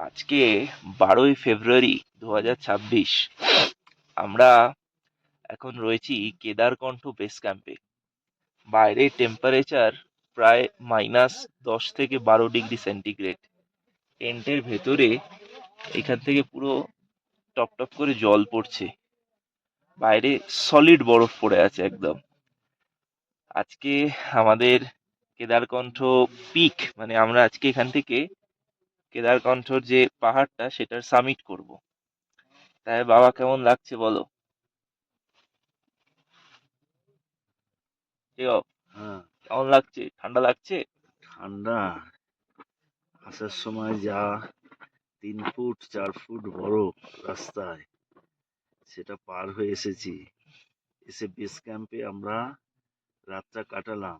আজকে 12ই ফেব্রুয়ারি 2026। আমরা এখন রয়েছি কেদারকণ্ঠ বেস ক্যাম্পে। বাইরে টেম্পারেচার প্রায় -10 থেকে 12 ডিগ্রি সেন্টিগ্রেড। টেন্টের ভেতরে এখান থেকে পুরো টপ টপ করে জল পড়ছে, বাইরে সলিড বরফ পড়ে আছে একদম। আজকে আমাদের কেদারকণ্ঠ পিক, মানে আমরা আজকে এখান থেকে কেদারকণ্ঠর যে পাহাড়টা সেটার সামিট করব। তাই বাবা, কেমন লাগছে বলো? হ্যাঁ, কেমন লাগছে? ঠান্ডা লাগছে? ঠান্ডা। আসার সময় যা 3 ফুট 4 ফুট বরফ রাস্তায়, সেটা পার হয়ে এসেছি। এসে বেস ক্যাম্পে আমরা রাতটা কাটালাম।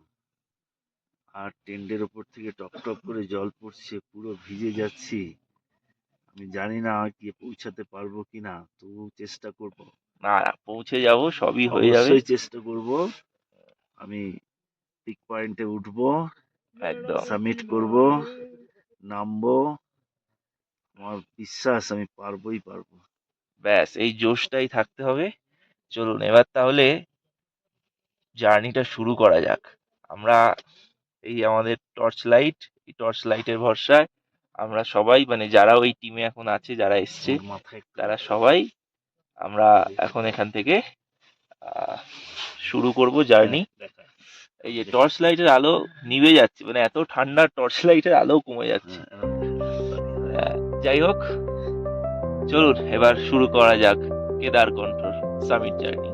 আর টেন্টের ওপর থেকে টপ টপ করে জল পড়ছে, পুরো ভিজে যাচ্ছি। আমি জানি না গিয়ে পৌঁছাতে পারবো কিনা, তবু চেষ্টা করব। না, পৌঁছে যাব, সবই হয়ে যাবে। অবশ্যই চেষ্টা করব। আমি পিক পয়েন্টে উঠবো, একদম সাবমিট করব, নামবো। আমার বিশ্বাস আমি পারবোই পারবো। ব্যাস, এই জোশটাই থাকতে হবে। চলুন এবার তাহলে জার্নিটা শুরু করা যাক। আমরা এই আমাদের টর্চ লাইটের ভরসায় আমরা সবাই, মানে যারা ওই টিমে এখন আছে, যারা এসছে, আমার মাথায় একটু তারা সবাই আমরা এখন এখান থেকে শুরু করব জার্নি। দেখায়। এই যে টর্চ লাইটের আলো নিভে যাচ্ছে, মানে এত ঠান্ডা, টর্চ লাইটের আলো কমে যাচ্ছে। যাই হোক, চলুন এবার শুরু করা যাক কেদারকণ্ঠর সামিট জার্নি।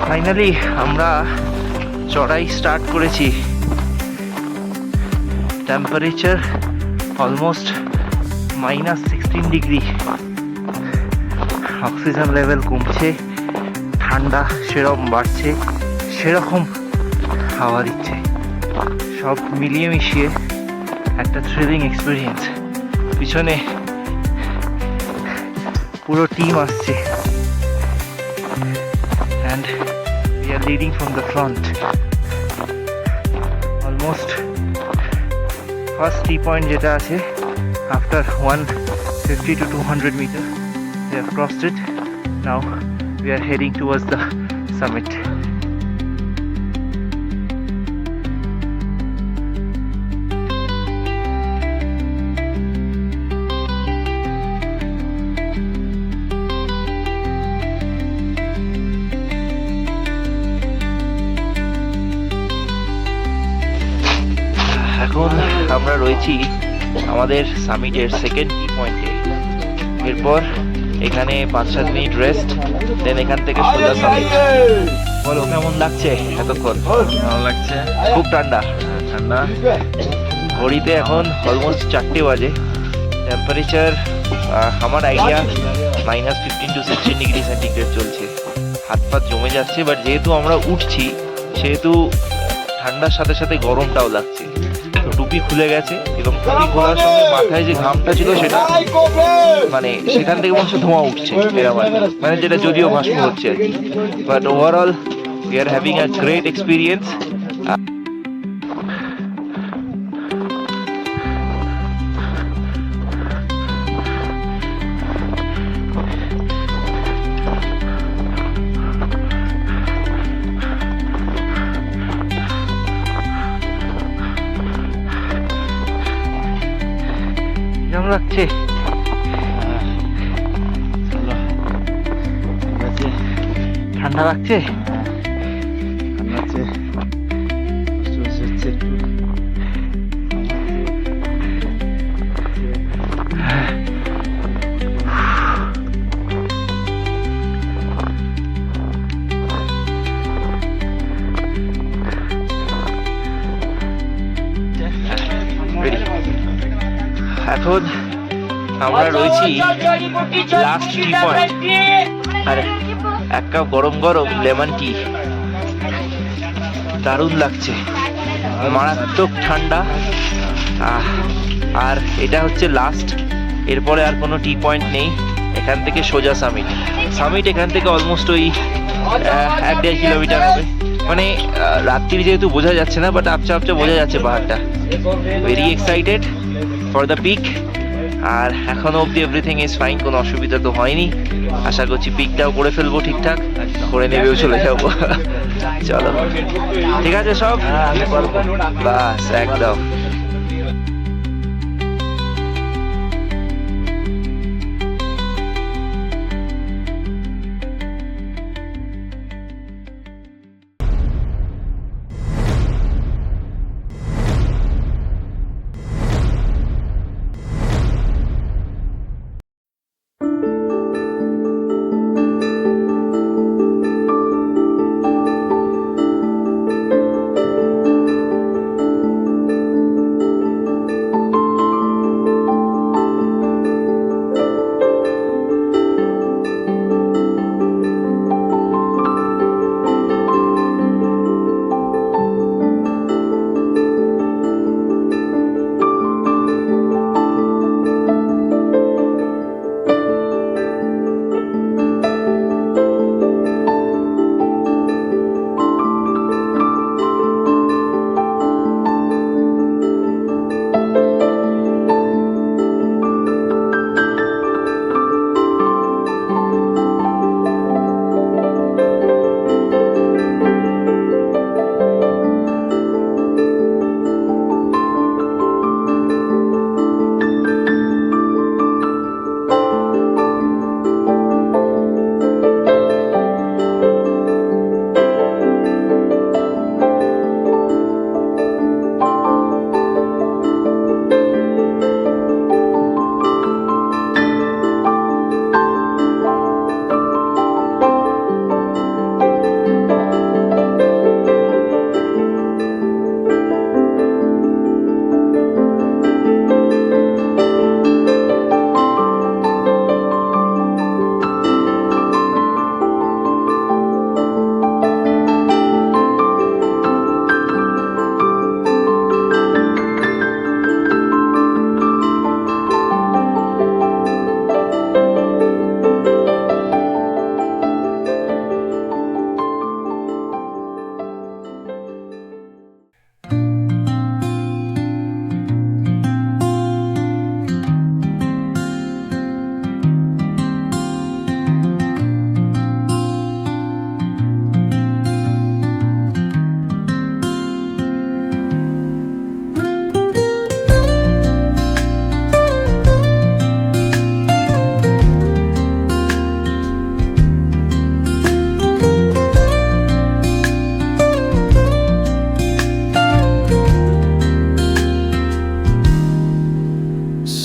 ফাইনালি আমরা চড়াই স্টার্ট করেছি। Temperature almost -16 degree. Oxygen level কমছে, ঠান্ডা সেরকম বাড়ছে, সেরকম হাওয়া দিচ্ছে। সব মিলিয়ে মিশিয়ে একটা থ্রিলিং এক্সপিরিয়েন্স। পিছনে পুরো টিম আসছে, and we are leading from the front. Almost first tea point jeta ache, after 150 to 200 meter we have crossed it. Now we are heading towards the summit. এখন আমরা রয়েছি আমাদের সামিটের সেকেন্ড কি পয়েন্টে। এরপর এখানে 5-7 মিনিট রেস্ট, দেন এখান থেকে সোজা সামিট। বলো, কেমন লাগছে এতক্ষণ? ভালো লাগছে। খুব ঠান্ডা। ঠান্ডা। ঘড়িতে এখন অলমোস্ট 4টে বাজে। টেম্পারেচার আমার আইডিয়া -15 to 16 ডিগ্রি সেন্টিগ্রেড চলছে। হাত পা জমে যাচ্ছে, বাট যেহেতু আমরা উঠছি সেহেতু ঠান্ডার সাথে সাথে গরমটাও লাগছে। তো টুপি খুলে গেছে, এবং টুপি খোলার সঙ্গে মাথায় যে ঘামটা ছিল সেটা, মানে সেখান থেকে মনে হচ্ছে ধোঁয়া উঠছে এরকম, মানে যেটা যদিও ভাষ্প হচ্ছে আর কি। But overall we are having a great experience. কেমন লাগছে? ঠান্ডা লাগছে? এখন আমরা রয়েছি লাস্ট টি পয়েন্ট, আর এক কাপ গরম গরম লেমন টি, দারুণ লাগছে, মারাত্মক ঠান্ডা। আর এটা হচ্ছে লাস্ট, এরপরে আর কোনো টি পয়েন্ট নেই, এখান থেকে সোজা সামিট এখান থেকে অলমোস্ট ওই 1-1.5 কিলোমিটার হবে, মানে রাত্রি যেহেতু বোঝা যাচ্ছে না, বাট আপচা বোঝা যাচ্ছে পাহাড়টা। Very excited for the peak. আর এখনো অবধি এভরিথিং ইজ ফাইন, কোনো অসুবিধা তো হয়নি। আশা করছি পিকটাও করে ফেলবো ঠিকঠাক, করে নেবেও চলে যাবো। চলো, ঠিক আছে সব, বাস একদম।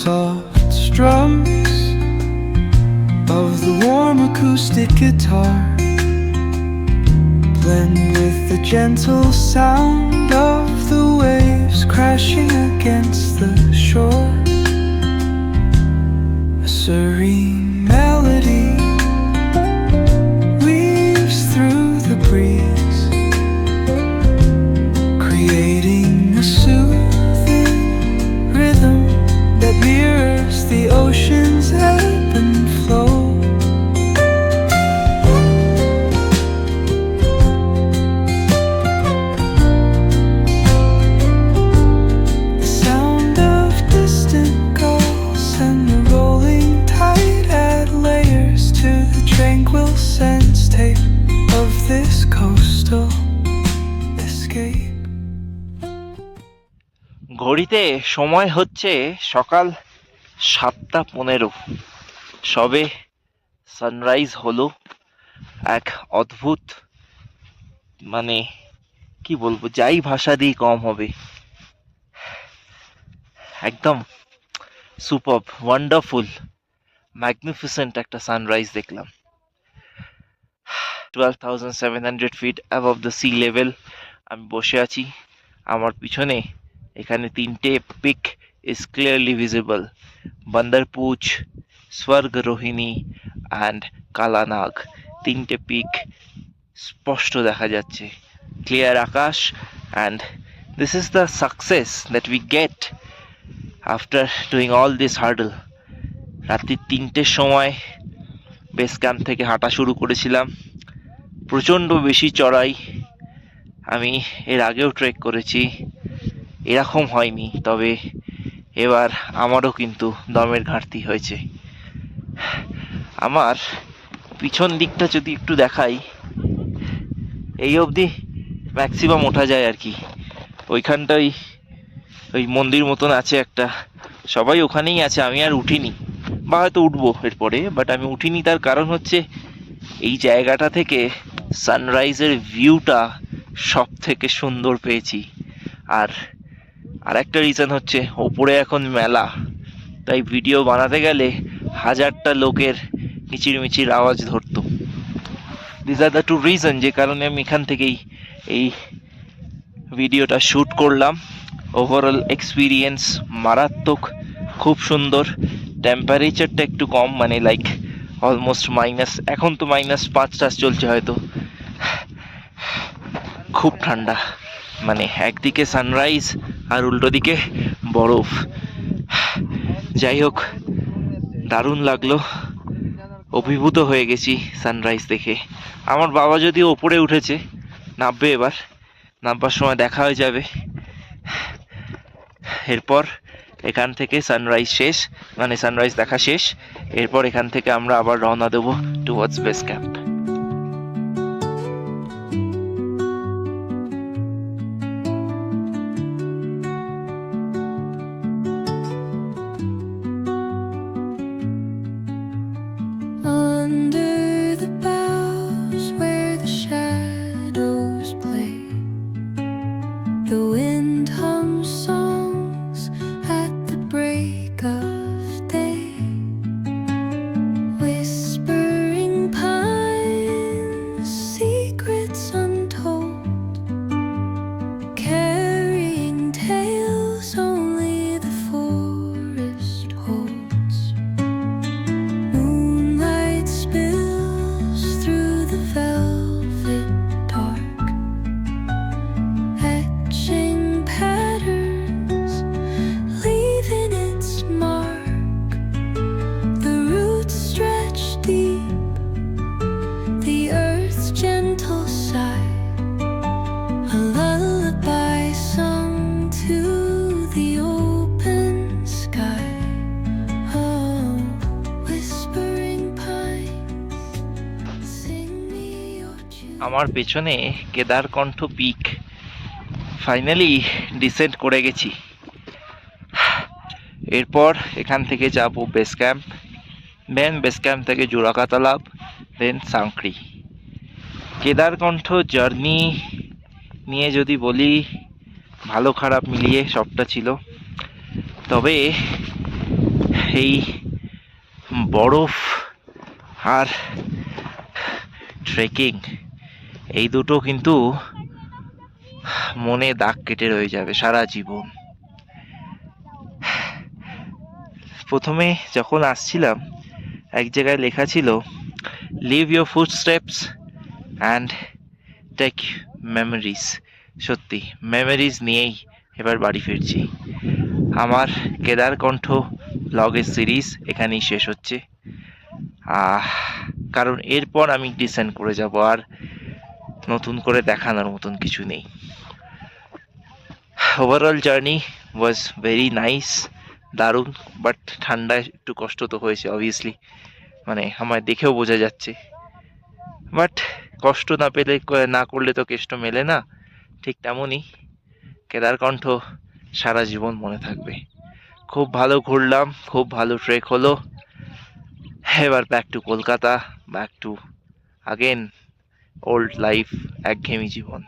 Soft strums of the warm acoustic guitar blend with the gentle sound of the waves crashing against the shore. A serene melody weaves through the breeze, creating a soothing rhythm that mirrors the ocean's ebb and flow. The sound of distant gulls and the rolling tide add layers to the tranquil sense tape of this coastal escape. ঘড়িতে সময় হচ্ছে সকাল 7:15, সবে sunrise হলো। এক অদ্ভুত, মানে কি বলবো, যাই ভাষা দিয়ে কম হবে, একদম সুপারব, ওয়ান্ডারফুল, ম্যাগনিফিসেন্ট একটা সানরাইজ দেখলাম। 12,700 feet above the sea level আমি বসে আছি। আমার পিছনে এখানে 3টে peak is clearly visible. Bandarpooch, Swargarohini and Kalanag, তিনটে পিক স্পষ্ট দেখা যাচ্ছে, ক্লিয়ার আকাশ, and this is the success that we get after doing all this hurdle. রাত্রি 3টের সময় বেস ক্যাম্প থেকে হাঁটা শুরু করেছিলাম। প্রচণ্ড বেশি চড়াই, আমি এর আগেও ট্রেক করেছি, এরকম হয়নি, তবে এবার আমারও কিন্তু দমের ঘাটতি হয়েছে। আমার পিছন দিকটা যদি একটু দেখাই, এই অবধি ম্যাক্সিমাম ওঠা যায় আর কি। ওইখানটাই ওই মন্দির মতন আছে একটা, সবাই ওখানেই আছে, আমি আর উঠিনি, বা হয়তো উঠবো এরপরে, বাট আমি উঠিনি। তার কারণ হচ্ছে এই জায়গাটা থেকে সানরাইজের ভিউটা সব থেকে সুন্দর পেয়েছি। আর একটা রিজন হচ্ছে ওপরে এখন মেলা, তাই ভিডিও বানাতে গেলে 1000টা লোকের কিচিরমিচির আওয়াজ ধরতো। This are the two reason যে কারণে আমি এখান থেকেই এই ভিডিওটা শ্যুট করলাম। ওভারঅল এক্সপিরিয়েন্স মারাত্মক, খুব সুন্দর। টেম্পারেচারটা একটু কম, মানে লাইক অলমোস্ট মাইনাস, এখন তো -5 চলছে হয়তো। খুব ঠান্ডা, মানে একদিকে সানরাইজ আর উল্টো দিকে বরফ। যাই হোক, দারুণ লাগলো, অভিভূত হয়ে গেছি সানরাইজ দেখে। আমার বাবা যদিও ওপরে উঠেছে, নামবে এবার, নামবার সময় দেখা হয়ে যাবে। এরপর এখান থেকে সানরাইজ শেষ, মানে সানরাইজ দেখা শেষ, এরপর এখান থেকে আমরা আবার রওনা দেবো towards base camp. Under the boughs where the shadows play, the wind hums songs at the break of day. Whispering pines, secrets untold, carrying tales only the forest holds. Moonlight spills through the velvet dark, etching patterns, leaving its mark. The roots stretch deep, the earth's gentle sigh, a lullaby sung to the open sky. Oh, whispering pines, sing me your tune. আমার পেছনে কেদারকণ্ঠ pick finally descend করে গেছি। এরপর এখান থেকে যাব base camp, দেন base camp থেকে জোড়াকা তালাব, দেন সাংক্রি। কেদারকণ্ঠ journey নিয়ে যদি বলি, ভালো খারাপ মিলিয়ে সবটা ছিল, তবে এই বরফ আর ট্রেকিং, এই দুটো কিন্তু মনে দাগ কেটে রয়ে যাবে সারা জীবন। প্রথমে যখন আসছিলাম, এক জায়গায় লেখা ছিল leave your footsteps and take memories. সত্যি মেমোরিজ নিয়েই এবার বাড়ি ফিরছি। আমার কেদারকণ্ঠ ব্লগের সিরিজ এখানেই শেষ হচ্ছে, কারণ এরপর আমি ডিসেন্ড করে যাব, আর নতুন করে দেখানোর মতন কিছু নেই। Overall journey was very nice, দারুণ, বাট ঠান্ডায় একটু কষ্ট তো হয়েছে অবভিয়াসলি, মানে আমায় দেখেও বোঝা যাচ্ছে। বাট কষ্ট না করলে তো কেষ্ট মেলে না, ঠিক তেমনই কেদারকণ্ঠ সারা জীবন মনে থাকবে। খুব ভালো ঘুরলাম, খুব ভালো ট্রেক হলো। এবার back to Kolkata, back to again old life, একঘেয়েমি জীবন।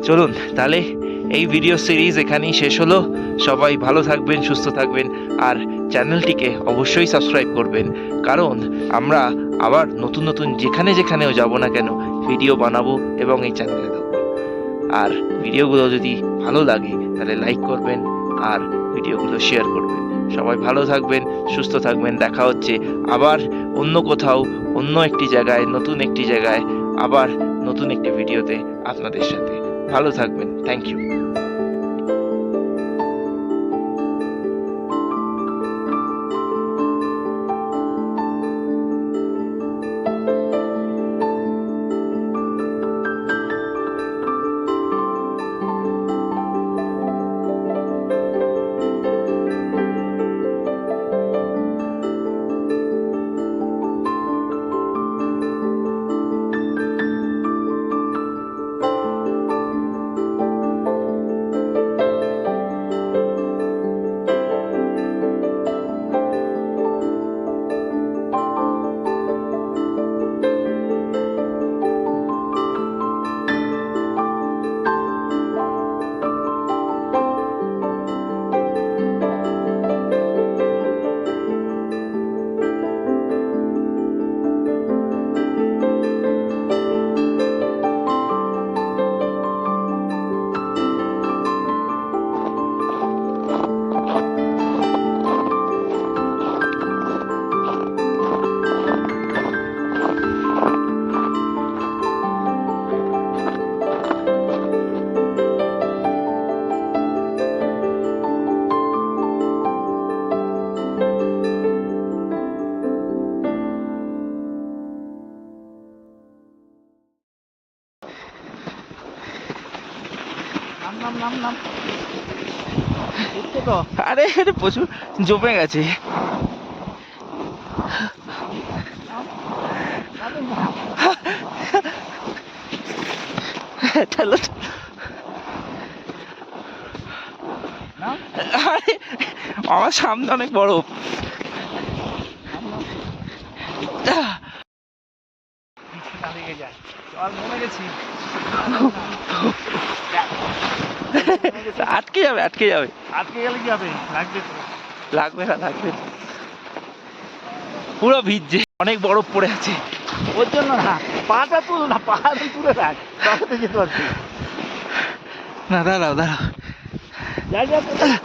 চলুন তাহলে এই ভিডিও সিরিজ এখানেই শেষ হলো। সবাই ভালো থাকবেন, সুস্থ থাকবেন, আর চ্যানেলটিকে অবশ্যই সাবস্ক্রাইব করবেন, কারণ আমরা আবার নতুন নতুন যেখানেও যাব না কেন ভিডিও বানাবো এবং এই চ্যানেলে দেবো। আর ভিডিওগুলো যদি ভালো লাগে তাহলে লাইক করবেন আর ভিডিওগুলো শেয়ার করবেন। সবাই ভালো থাকবেন, সুস্থ থাকবেন। দেখা হচ্ছে আবার অন্য কোথাও, অন্য একটি জায়গায়, নতুন একটি জায়গায়, আবার নতুন একটি ভিডিওতে আপনাদের সাথে। ভালো থাকবেন। Thank you. আরে এটা প্রচুর জমে গেছে। চলো আরে আমার সামনে অনেক বড়। আটকে যাবে, আটকে যাবে। আটকে গেলে কি হবে? লাগবে তো। লাগবে না, লাগবে না। পুরো ভিজছে, অনেক বরফ পড়ে আছে। ওর জন্য না, পাটা তুল না, পাটা তুলে রাখ, তাহলে যেতে পারছি। না দাঁড়াও, দাঁড়াও। যাই যা, দেখ, দেখ,